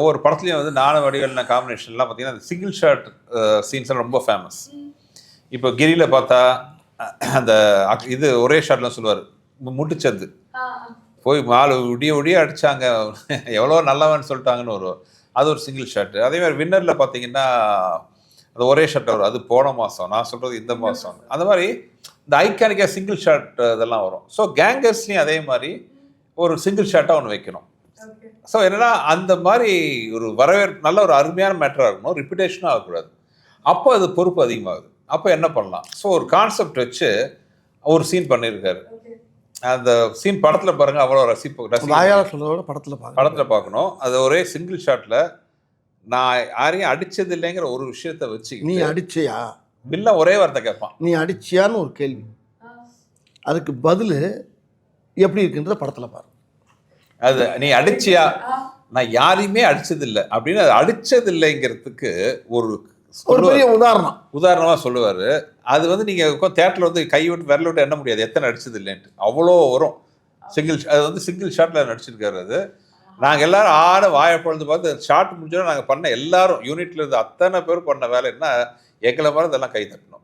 ஒவ்வொரு படத்துலையும் வந்து நானும் வடிவேலு காம்பினேஷன்லாம் பார்த்தீங்கன்னா அந்த சிங்கிள் ஷாட் சீன்ஸ் எல்லாம் ரொம்ப ஃபேமஸ். இப்போ கிரியில பார்த்தா அந்த இது ஒரே ஷாட்லாம் சொல்லுவார், முட்டுச்சந்து போய் மாலு விடிய அடிச்சாங்க, எவ்வளோ நல்லவன்னு சொல்லிட்டாங்கன்னு வரும், அது ஒரு சிங்கிள் ஷாட்டு. அதே மாதிரி வின்னரில் பார்த்தீங்கன்னா அது ஒரே ஷாட் வரும், அது போன மாதம், நான் சொல்கிறது இந்த மாதம். அந்த மாதிரி இந்த ஐக்கானிக்காக சிங்கிள் ஷாட் இதெல்லாம் வரும். ஸோ கேங்கர்ஸ்லையும் அதே மாதிரி ஒரு சிங்கிள் ஷாட்டாக ஒன்று வைக்கணும். ஸோ என்னன்னா அந்த மாதிரி ஒரு வரவேற்பு நல்ல ஒரு அருமையான மேட்டராக இருக்கணும், ரிப்பிட்டேஷனும் ஆகக்கூடாது. அப்போ அது பொறுப்பு அதிகமாகுது. அப்போ என்ன பண்ணலாம்? ஸோ ஒரு கான்செப்ட் வச்சு ஒரு சீன் பண்ணியிருக்காரு. அந்த சீன் படத்தில் பாருங்கள், அவ்வளோ படத்தில் பார்க்கணும். அது ஒரே சிங்கிள் ஷாட்டில் நான் யாரையும் அடித்தது இல்லைங்கிற ஒரு விஷயத்த வச்சு, நீ அடிச்சியா பில்ல ஒரே வார்த்தை கேட்பான், நீ அடிச்சியான்னு ஒரு கேள்வி. அதுக்கு பதில் எப்படி இருக்குன்றத படத்தில் பாருங்க. அது நீ அடிச்சியா, நான் யாரையுமே அடிச்சதில்லை அப்படின்னு, அது அடிச்சதில்லைங்கிறதுக்கு ஒரு பெரிய உதாரணமாக சொல்லுவார். அது வந்து நீங்கள் தேட்டரில் வந்து கை விட்டு விரல விட்டு எண்ண முடியாது எத்தனை அடிச்சது இல்லைன்ட்டு, அவ்வளோ வரும் சிங்கிள். அது வந்து சிங்கிள் ஷாட்டில் நடிச்சிருக்காரு. அது நாங்கள் எல்லாரும் ஆட வாயை பொழுது பார்த்து ஷார்ட் முடிஞ்சோன்னா நாங்கள் பண்ண எல்லாரும் யூனிட்டில் இருந்து அத்தனை பேர் பண்ண வேலை என்ன, எங்களை மாதிரி இதெல்லாம் கை தட்டணும்.